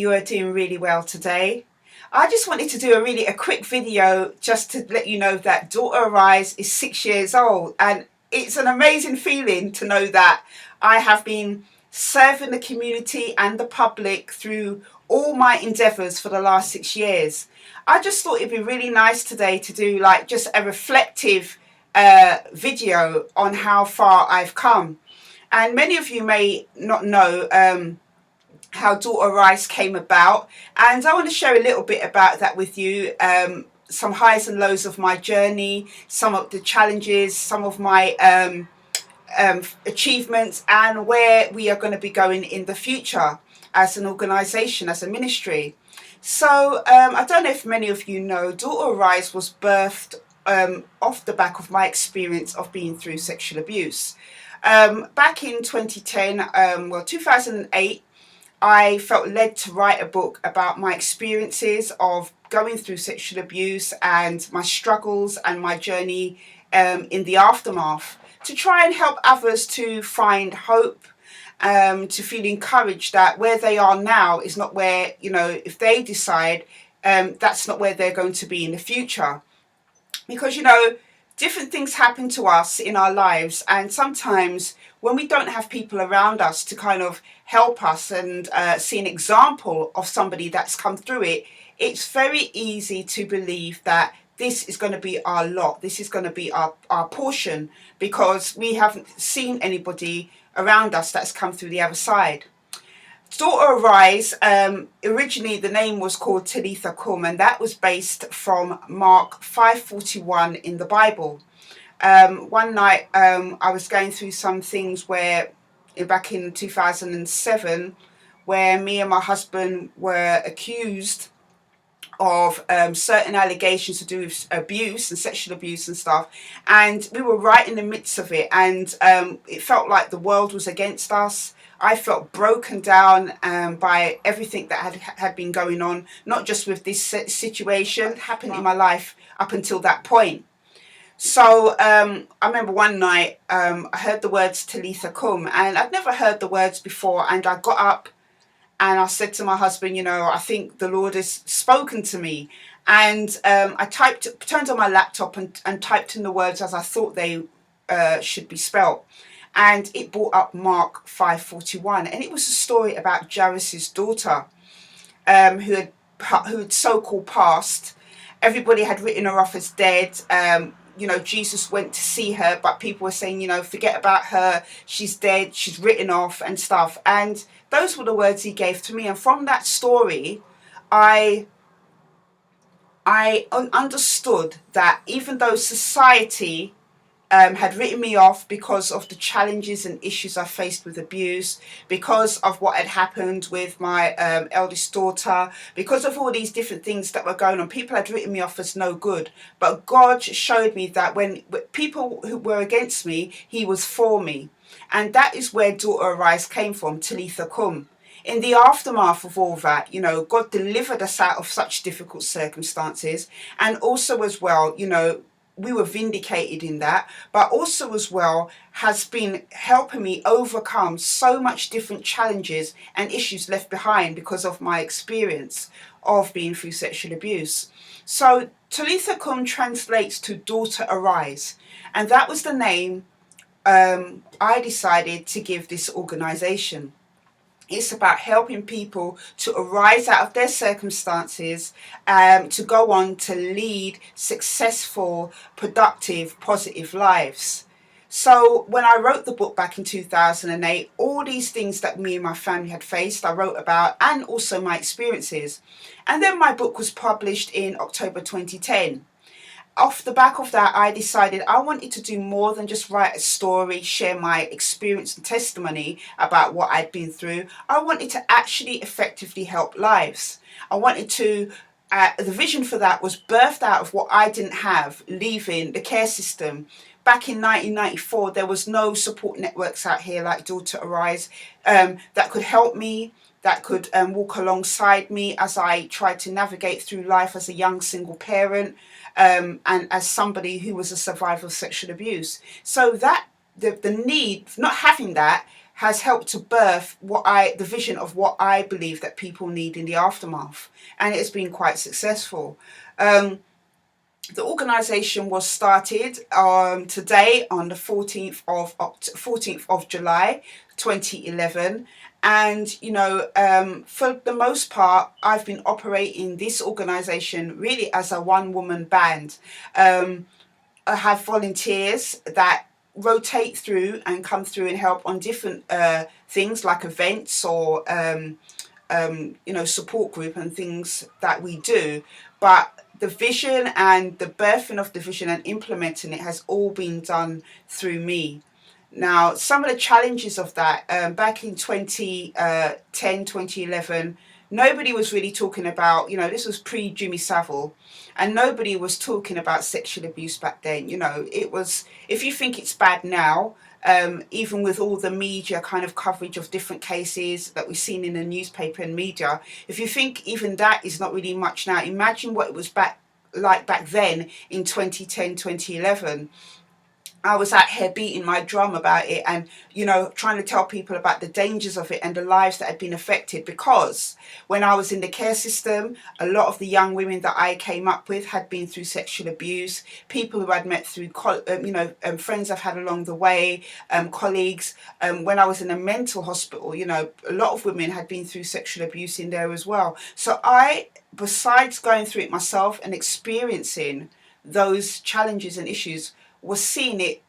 you are doing really well today. I just wanted to do a quick video just to let you know that Daughter Arise is 6 years old, and it's an amazing feeling to know that I have been serving the community and the public through all my endeavours for the last 6 years. I just thought it'd be really nice today to do like just a reflective video on how far I've come. And many of you may not know how Daughter Arise came about, and I want to share a little bit about that with you. Some highs and lows of my journey, some of the challenges, some of my achievements, and where we are going to be going in the future as an organisation, as a ministry. So I don't know if many of you know, Daughter Arise was birthed off the back of my experience of being through sexual abuse. Back in 2008, I felt led to write a book about my experiences of going through sexual abuse and my struggles and my journey in the aftermath, to try and help others to find hope, to feel encouraged that where they are now is not where, if they decide, that's not where they're going to be in the future. Because, different things happen to us in our lives, and sometimes when we don't have people around us to kind of help us and see an example of somebody that's come through it, it's very easy to believe that this is going to be our lot, this is going to be our portion, because we haven't seen anybody around us that's come through the other side. Daughter Arise, originally the name was called Talitha Kum, and that was based from Mark 5:41 in the Bible. One night I was going through some things where, back in 2007, where me and my husband were accused of certain allegations to do with abuse and sexual abuse and stuff, and we were right in the midst of it, and it felt like the world was against us. I felt broken down by everything that had been going on, not just with this situation happened in my life up until that point. So I remember one night I heard the words Talitha Kum, and I'd never heard the words before, and I got up and I said to my husband, I think the Lord has spoken to me. And I turned on my laptop and typed in the words as I thought they should be spelt. And it brought up Mark 5:41, and it was a story about Jairus' daughter, who had so-called passed. Everybody had written her off as dead. Jesus went to see her, but people were saying, forget about her, she's dead, she's written off and stuff. And those were the words he gave to me. And from that story, I understood that even though society had written me off because of the challenges and issues I faced with abuse, because of what had happened with my eldest daughter, because of all these different things that were going on, people had written me off as no good. But God showed me that when people who were against me, he was for me. And that is where Daughter Arise came from, Talitha Kum. In the aftermath of all that, God delivered us out of such difficult circumstances, and also as well, we were vindicated in that, but also as well has been helping me overcome so much different challenges and issues left behind because of my experience of being through sexual abuse. So Talitha Kum translates to Daughter Arise, and that was the name I decided to give this organisation. It's about helping people to arise out of their circumstances, to go on to lead successful, productive, positive lives. So when I wrote the book back in 2008, all these things that me and my family had faced, I wrote about, and also my experiences. And then my book was published in October 2010. Off the back of that, I decided I wanted to do more than just write a story, share my experience and testimony about what I'd been through. I wanted to actually effectively help lives. I wanted to, the vision for that was birthed out of what I didn't have, leaving the care system. Back in 1994, there was no support networks out here like Daughter Arise that could help me, that could walk alongside me as I tried to navigate through life as a young single parent, and as somebody who was a survivor of sexual abuse. So that the need, not having that, has helped to birth the vision of what I believe that people need in the aftermath, and it has been quite successful. Um, the organisation was started today on the 14th of July 2011, and for the most part I've been operating this organisation really as a one-woman band. I have volunteers that rotate through and come through and help on different things like events or support group and things that we do. But the vision and the birthing of the vision and implementing it has all been done through me. Now, some of the challenges of that, back in 2010, 2011, nobody was really talking about, this was pre Jimmy Savile, and nobody was talking about sexual abuse back then. It was, if you think it's bad now, even with all the media kind of coverage of different cases that we've seen in the newspaper and media, if you think even that is not really much now, imagine what it was back then in 2010, 2011. I was out here beating my drum about it and, trying to tell people about the dangers of it and the lives that had been affected, because when I was in the care system, a lot of the young women that I came up with had been through sexual abuse, people who I'd met through, friends I've had along the way, colleagues. When I was in a mental hospital, a lot of women had been through sexual abuse in there as well. So besides going through it myself and experiencing those challenges and issues, was seeing it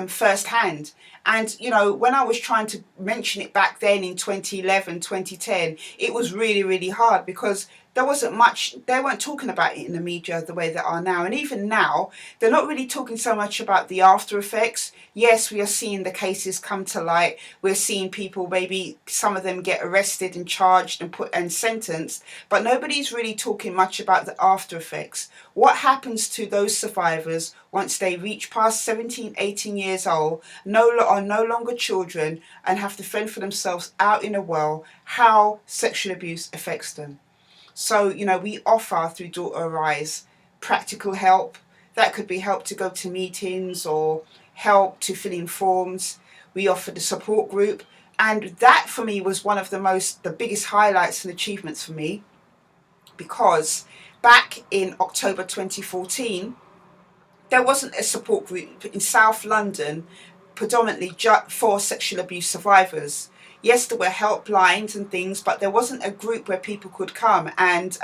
firsthand. And, when I was trying to mention it back then in 2011, 2010, it was really, really hard because there wasn't much, they weren't talking about it in the media the way they are now. And even now, they're not really talking so much about the after effects. Yes, we are seeing the cases come to light. We're seeing people, maybe some of them get arrested and charged and sentenced, but nobody's really talking much about the after effects. What happens to those survivors once they reach past 17, 18 years old, are no longer children, and have to fend for themselves out in the world, how sexual abuse affects them. So, we offer through Daughter Arise practical help. That could be help to go to meetings or help to fill in forms. We offer the support group. And that for me was one of the biggest highlights and achievements for me, because back in October 2014, there wasn't a support group in South London predominantly for sexual abuse survivors. Yes, there were helplines and things, but there wasn't a group where people could come. And,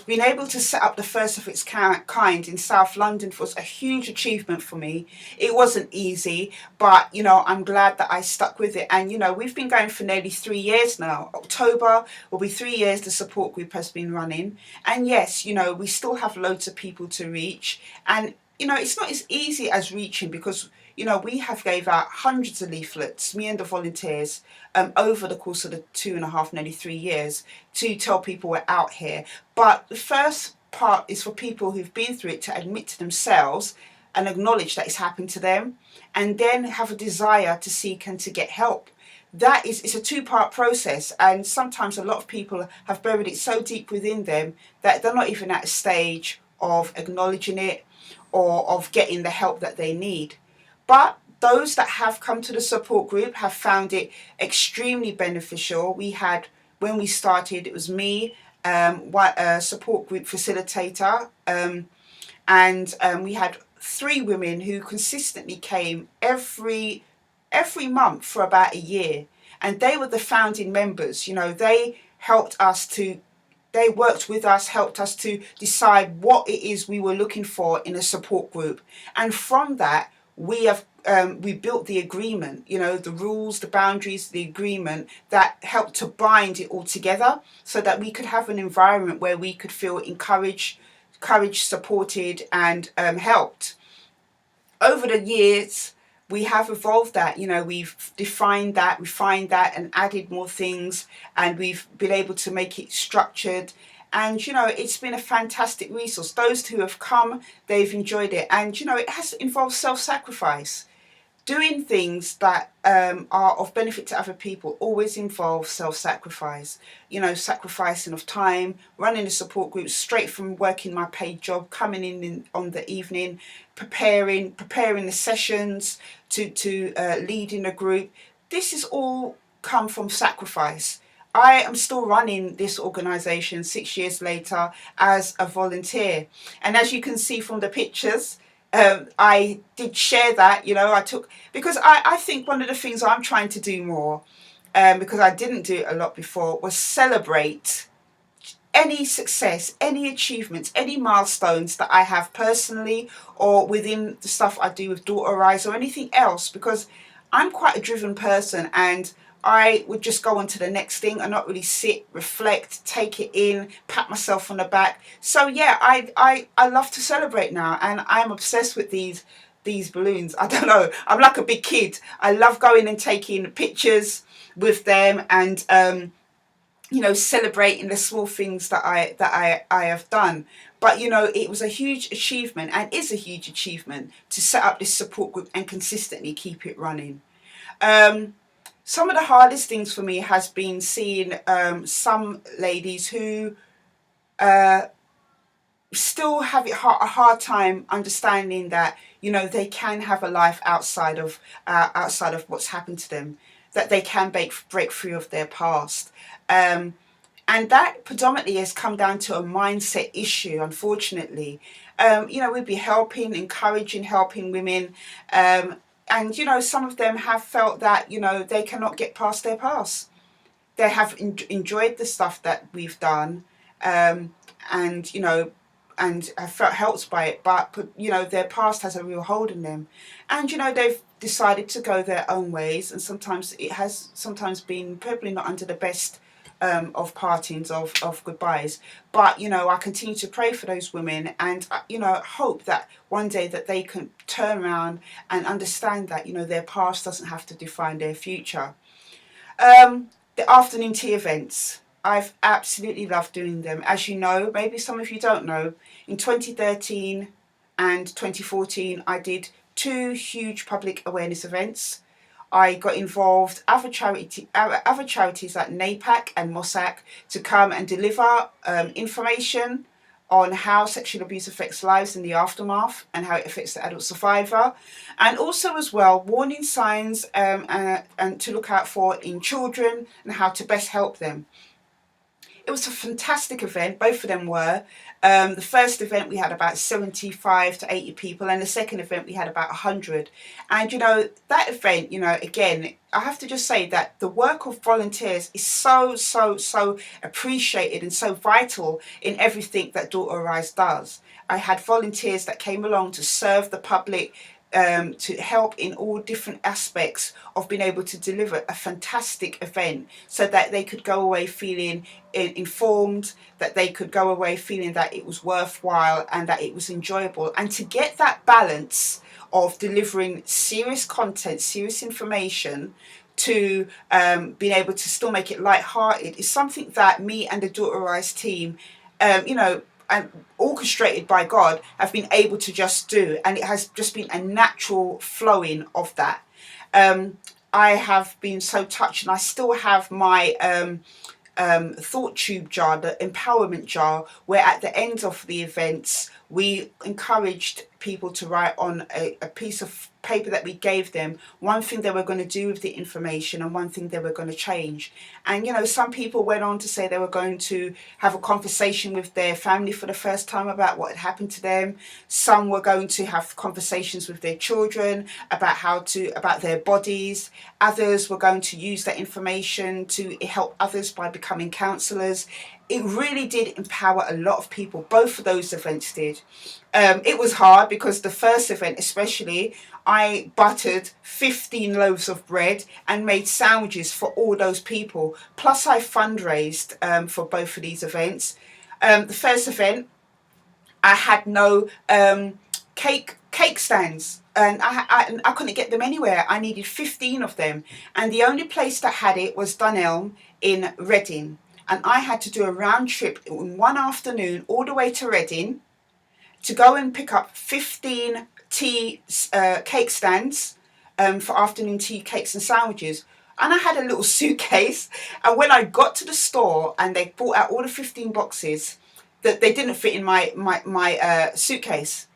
being able to set up the first of its kind in South London was a huge achievement for me. It wasn't easy, but, I'm glad that I stuck with it. And, we've been going for nearly 3 years now. October will be 3 years the support group has been running. And yes, we still have loads of people to reach. And, it's not as easy as reaching, because we have gave out hundreds of leaflets, me and the volunteers, over the course of the 2.5, nearly 3 years, to tell people we're out here. But the first part is for people who've been through it to admit to themselves and acknowledge that it's happened to them, and then have a desire to seek and to get help. It's a two-part process, and sometimes a lot of people have buried it so deep within them that they're not even at a stage of acknowledging it or of getting the help that they need. But those that have come to the support group have found it extremely beneficial. When we started, it was me, a support group facilitator, and we had 3 women who consistently came every month for about a year, and they were the founding members. They worked with us, helped us to decide what it is we were looking for in a support group, and from that we built the agreement, the rules, the boundaries, the agreement that helped to bind it all together, so that we could have an environment where we could feel encouraged, supported, and helped. Over the years, we have evolved that. We've defined that, refined that, and added more things, and we've been able to make it structured. And, it's been a fantastic resource. Those who have come, they've enjoyed it. And, it has involved self-sacrifice. Doing things that are of benefit to other people always involves self-sacrifice. Sacrificing of time, running a support group straight from working my paid job, coming in on the evening, preparing the sessions, to leading a group. this is all come from sacrifice. I am still running this organization 6 years later as a volunteer. And as you can see from the pictures, I did share that, I took, because I think one of the things I'm trying to do more, because I didn't do it a lot before, was celebrate any success, any achievements, any milestones that I have personally or within the stuff I do with Daughter Arise or anything else, because I'm quite a driven person and I would just go on to the next thing and not really sit, reflect, take it in, pat myself on the back. So yeah, I love to celebrate now, and I'm obsessed with these balloons. I don't know, I'm like a big kid. I love going and taking pictures with them, and celebrating the small things that I have done. But it was a huge achievement, and is a huge achievement, to set up this support group and consistently keep it running. Um, some of the hardest things for me has been seeing some ladies who still have a hard time understanding that they can have a life outside of what's happened to them, that they can break free of their past. Um, and that predominantly has come down to a mindset issue, unfortunately. We'd be encouraging, helping women. And some of them have felt that they cannot get past their past. They have enjoyed the stuff that we've done, um, and and have felt helped by it, but their past has a real hold on them, and they've decided to go their own ways, and sometimes it has been probably not under the best of partings, of goodbyes. But I continue to pray for those women, and hope that one day that they can turn around and understand that their past doesn't have to define their future. The afternoon tea events, I've absolutely loved doing them. As you know, maybe some of you don't know, in 2013 and 2014 I did two huge public awareness events. I got involved other charities like NAPAC and Mossack to come and deliver information on how sexual abuse affects lives in the aftermath and how it affects the adult survivor, and also as well warning signs and to look out for in children and how to best help them. It was a fantastic event, both of them were. The first event we had about 75 to 80 people, and the second event we had about 100. And that event, again, I have to just say that the work of volunteers is so appreciated and so vital in everything that Daughter Arise does. I had volunteers that came along to serve the public, to help in all different aspects of being able to deliver a fantastic event, so that they could go away feeling informed, that they could go away feeling that it was worthwhile and that it was enjoyable. And to get that balance of delivering serious content, serious information, to being able to still make it light-hearted, is something that me and the Daughter Arise team, and orchestrated by God, have been able to just do, and it has just been a natural flowing of that. I have been so touched, and I still have my thought tube jar, the empowerment jar, where at the end of the events we encouraged people to write on a piece of paper that we gave them one thing they were going to do with the information and one thing they were going to change. And some people went on to say they were going to have a conversation with their family for the first time about what had happened to them. Some were going to have conversations with their children about their bodies. Others were going to use that information to help others by becoming counsellors. It really did empower a lot of people. Both of those events did. It was hard because the first event especially, I buttered 15 loaves of bread and made sandwiches for all those people. Plus I fundraised for both of these events. The first event, I had no cake stands, and I couldn't get them anywhere. I needed 15 of them, and the only place that had it was Dunelm in Reading. And I had to do a round trip in one afternoon all the way to Reading to go and pick up 15 cake stands for afternoon tea, cakes and sandwiches. And I had a little suitcase, and when I got to the store and they brought out all the 15 boxes, that they didn't fit in my suitcase.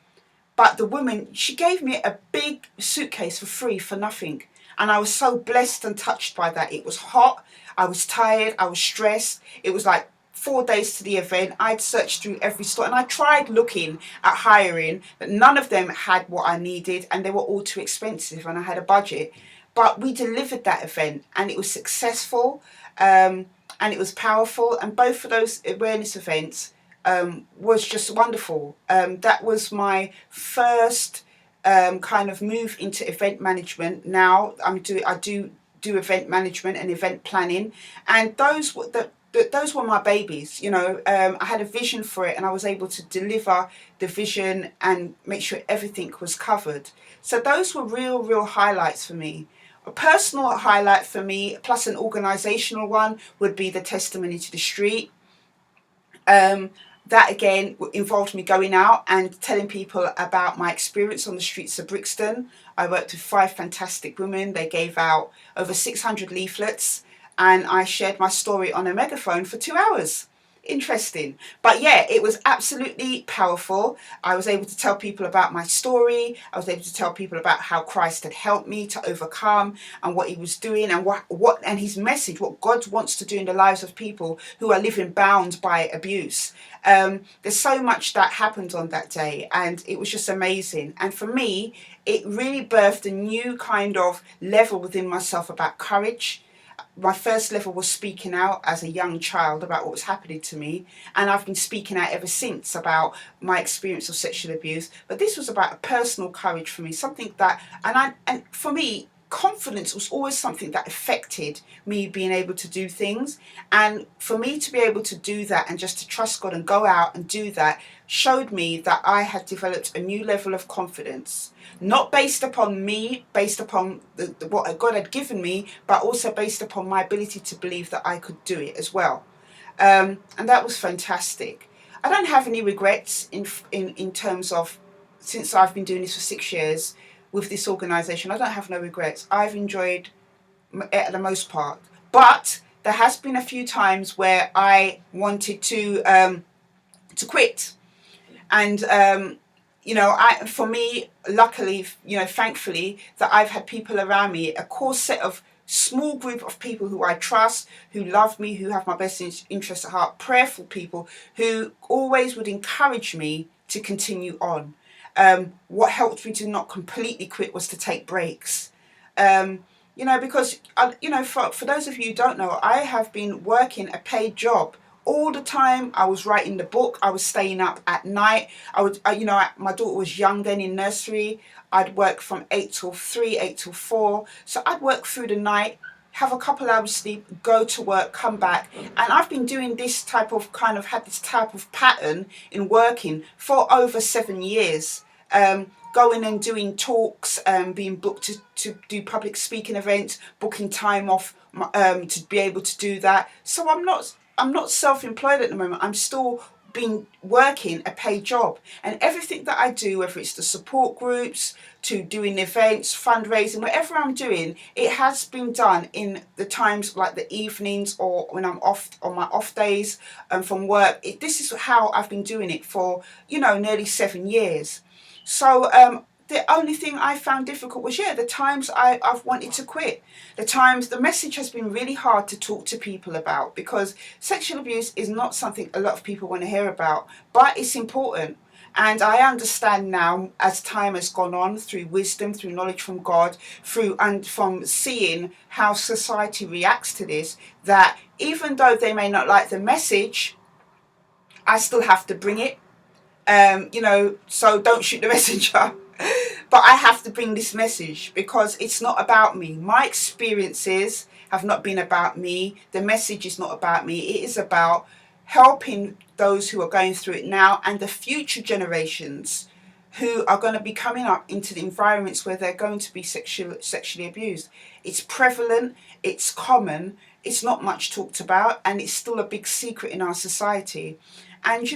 But the woman, she gave me a big suitcase for free, for nothing. And I was so blessed and touched by that. It was hot, I was tired, I was stressed. It was like 4 days to the event. I'd searched through every store and I tried looking at hiring, but none of them had what I needed and they were all too expensive and I had a budget. But we delivered that event and it was successful, and it was powerful. And both of those awareness events was just wonderful. That was my first kind of move into event management. Now I do event management and event planning, and those were my babies. I had a vision for it, and I was able to deliver the vision and make sure everything was covered. So those were real highlights for me. A personal highlight for me, plus an organisational one, would be the Testimony to the Street. That again involved me going out and telling people about my experience on the streets of Brixton. I worked with 5 fantastic women. They gave out over 600 leaflets and I shared my story on a megaphone for 2 hours. Interesting. But yeah, it was absolutely powerful. I was able to tell people about my story. I was able to tell people about how Christ had helped me to overcome and what he was doing and what and his message, what God wants to do in the lives of people who are living bound by abuse. There's so much that happened on that day and it was just amazing. And for me, it really birthed a new kind of level within myself about courage. My first level was speaking out as a young child about what was happening to me, and I've been speaking out ever since about my experience of sexual abuse. But this was about a personal courage for me, something that, and for me, confidence was always something that affected me being able to do things. And for me to be able to do that and just to trust God and go out and do that showed me that I had developed a new level of confidence, not based upon me, based upon what God had given me, but also based upon my ability to believe that I could do it as well. And that was fantastic. I don't have any regrets in terms of, since I've been doing this for 6 years with this organisation, I don't have no regrets. I've enjoyed it at the most part. But there has been a few times where I wanted to quit. And for me, luckily, thankfully, that I've had people around me, a core set of small group of people who I trust, who love me, who have my best interests at heart, prayerful people who always would encourage me to continue on. What helped me to not completely quit was to take breaks. Because for those of you who don't know, I have been working a paid job all the time. I was writing the book. I was staying up at night. My daughter was young then in nursery. I'd work from 8 till 3, 8 till 4. So I'd work through the night, have a couple hours sleep, go to work, come back. And I've been doing this type of had this type of pattern in working for over 7 years. Going and doing talks, being booked to do public speaking events, booking time off to be able to do that. So I'm not self-employed at the moment. I'm still been working a paid job, and everything that I do, whether it's the support groups to doing events, fundraising, whatever I'm doing, it has been done in the times like the evenings or when I'm off on my off days from work. This is how I've been doing it for nearly 7 years. So the only thing I found difficult was the times I've wanted to quit. The times the message has been really hard to talk to people about, because sexual abuse is not something a lot of people want to hear about, but it's important. And I understand now, as time has gone on, through wisdom, through knowledge from God, and from seeing how society reacts to this, that even though they may not like the message, I still have to bring it. So don't shoot the messenger. But I have to bring this message because it's not about me. My experiences have not been about me. The message is not about me. It is about helping those who are going through it now and the future generations who are going to be coming up into the environments where they're going to be sexually abused. It's prevalent, it's common, it's not much talked about, and it's still a big secret in our society. And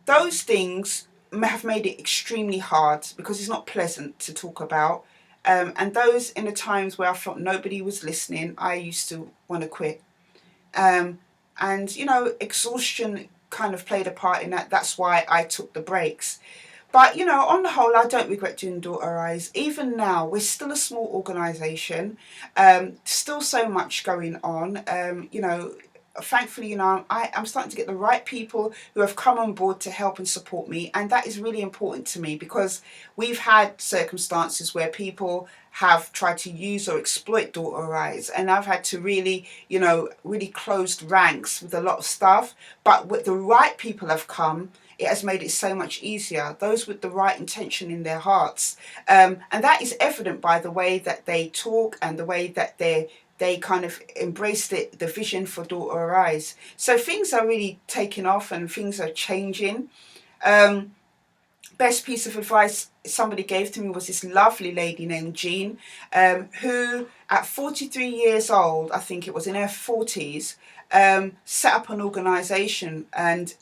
those things have made it extremely hard because it's not pleasant to talk about. And those in the times where I felt nobody was listening, I used to want to quit. And exhaustion kind of played a part in that. That's why I took the breaks. But, on the whole, I don't regret doing Daughter Rise. Even now, we're still a small organisation, still so much going on. Thankfully, I'm starting to get the right people who have come on board to help and support me. And that is really important to me, because we've had circumstances where people have tried to use or exploit Daughter Rise, and I've had to really, really closed ranks with a lot of stuff. But with the right people have come, it has made it so much easier. Those with the right intention in their hearts. And that is evident by the way that they talk and the way that they kind of embraced the vision for Daughter Arise. So things are really taking off and things are changing. Um, Best piece of advice somebody gave to me was this lovely lady named Jean, who at 43 years old, I think it was in her 40s, set up an organisation and,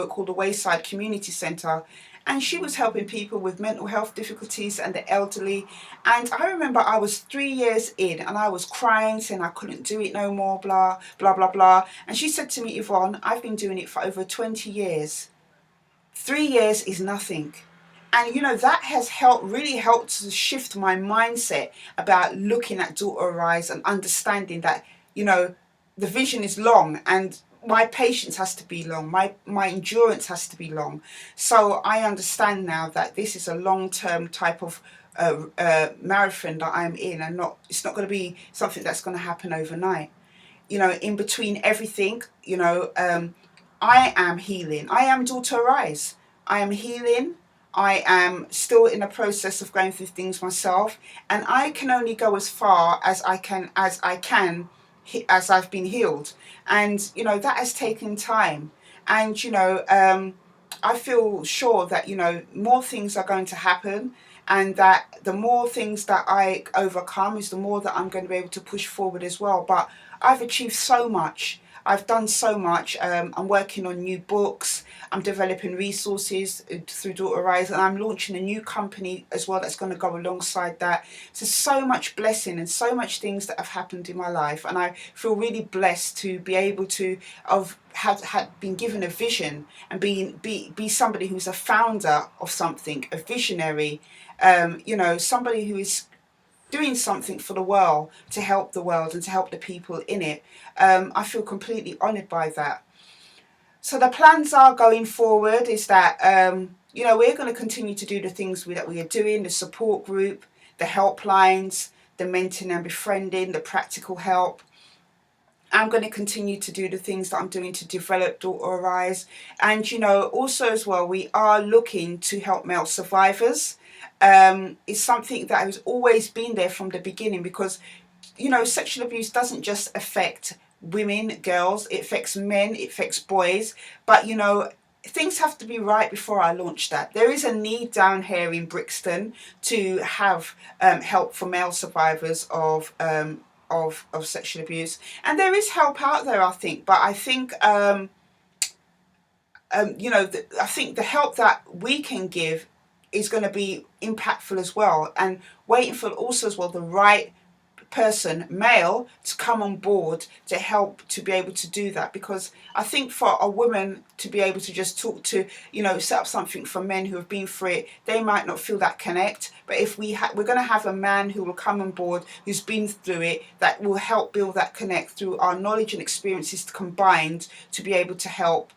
called the Wayside Community Centre. And she was helping people with mental health difficulties and the elderly. And I remember I was 3 years in and I was crying, saying I couldn't do it no more, blah, blah, blah, blah. And she said to me, Yvonne, I've been doing it for over 20 years. 3 years is nothing. And that has really helped to shift my mindset about looking at Daughter Arise and understanding that, the vision is long and my patience has to be long, my endurance has to be long. So I understand now that this is a long-term type of marathon that I'm in, and it's not going to be something that's going to happen overnight. In between everything, I am healing. I am Daughter Arise. I am healing. I am still in the process of going through things myself, and I can only go as far as I can, as I've been healed. And that has taken time. And I feel sure that more things are going to happen, and that the more things that I overcome is the more that I'm going to be able to push forward as well. But I've achieved so much. I've done so much. I'm working on new books. I'm developing resources through Daughter Rise, and I'm launching a new company as well that's going to go alongside that. So much blessing and so much things that have happened in my life, and I feel really blessed to be able to have been given a vision and be somebody who's a founder of something, a visionary, somebody who is doing something for the world, to help the world and to help the people in it. I feel completely honoured by that. So the plans are going forward is that, we're going to continue to do the things that we are doing, the support group, the helplines, the mentoring and befriending, the practical help. I'm going to continue to do the things that I'm doing to develop Daughter Arise. And, also as well, we are looking to help male survivors. It's something that has always been there from the beginning, because, sexual abuse doesn't just affect women, girls, it affects men, it affects boys. But, things have to be right before I launch that. There is a need down here in Brixton to have help for male survivors of sexual abuse, and there is help out there, I think. But I think I think the help that we can give is going to be impactful as well, and waiting for also as well the right person, male, to come on board to help to be able to do that. Because I think for a woman to be able to just talk to, set up something for men who have been through it, they might not feel that connect. But if we're going to have a man who will come on board who's been through it, that will help build that connect through our knowledge and experiences combined to be able to help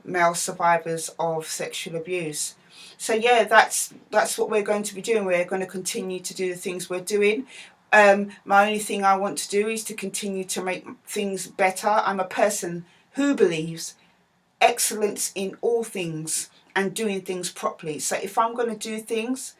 male survivors of sexual abuse. So yeah, that's what we're going to be doing. We're going to continue to do the things we're doing. My only thing I want to do is to continue to make things better. I'm a person who believes excellence in all things and doing things properly. So if I'm going to do things,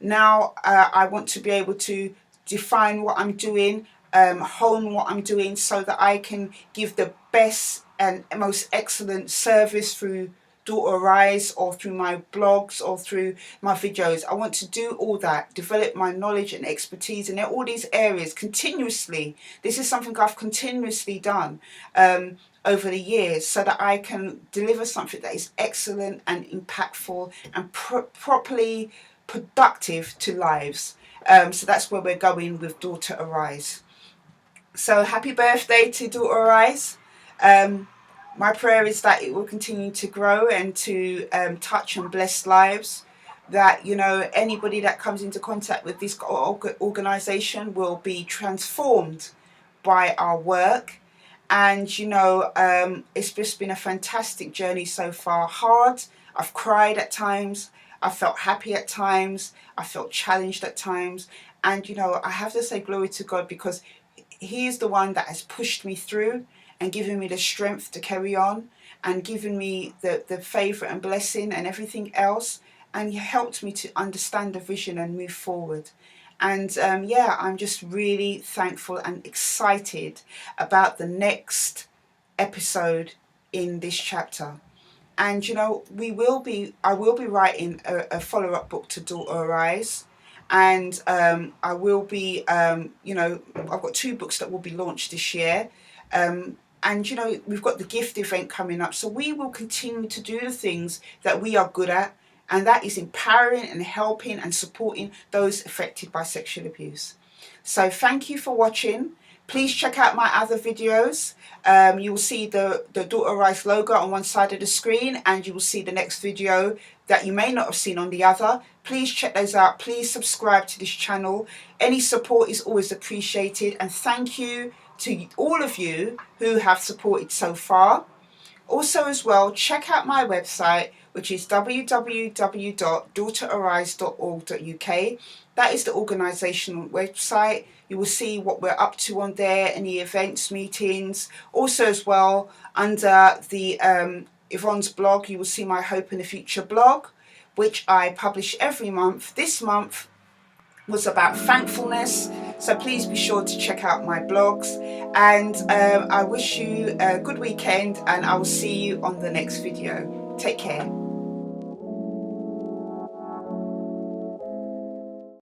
now I want to be able to define what I'm doing, hone what I'm doing, so that I can give the best and most excellent service through Daughter Arise, or through my blogs, or through my videos. I want to do all that, develop my knowledge and expertise in all these areas continuously. This is something I've continuously done over the years, so that I can deliver something that is excellent and impactful and properly productive to lives. So that's where we're going with Daughter Arise. So happy birthday to Daughter Arise. My prayer is that it will continue to grow and to touch and bless lives. That, you know, anybody that comes into contact with this organization will be transformed by our work. And, you know, it's just been a fantastic journey so far. Hard. I've cried at times. I felt happy at times. I felt challenged at times. And, you know, I have to say glory to God, because He is the one that has pushed me through and given me the strength to carry on, and given me the favour and blessing and everything else. And He helped me to understand the vision and move forward. And yeah, I'm just really thankful and excited about the next episode in this chapter. And you know, I will be writing a follow-up book to Daughter Arise. And I will be, you know, I've got 2 books that will be launched this year. And you know, we've got the gift event coming up. So we will continue to do the things that we are good at, and that is empowering and helping and supporting those affected by sexual abuse. So thank you for watching. Please check out my other videos. You will see the Daughter Arise logo on one side of the screen, and you will see the next video that you may not have seen on the other. Please check those out. Please subscribe to this channel. Any support is always appreciated, and thank you to all of you who have supported so far. Also as well, check out my website, which is www.daughterarise.org.uk. That is the organisational website. You will see what we're up to on there, any events, meetings. Also as well, under the Yvonne's blog, you will see my Hope in the Future blog, which I publish every month. This month was about thankfulness, so please be sure to check out my blogs. And I wish you a good weekend, and I will see you on the next video. Take care.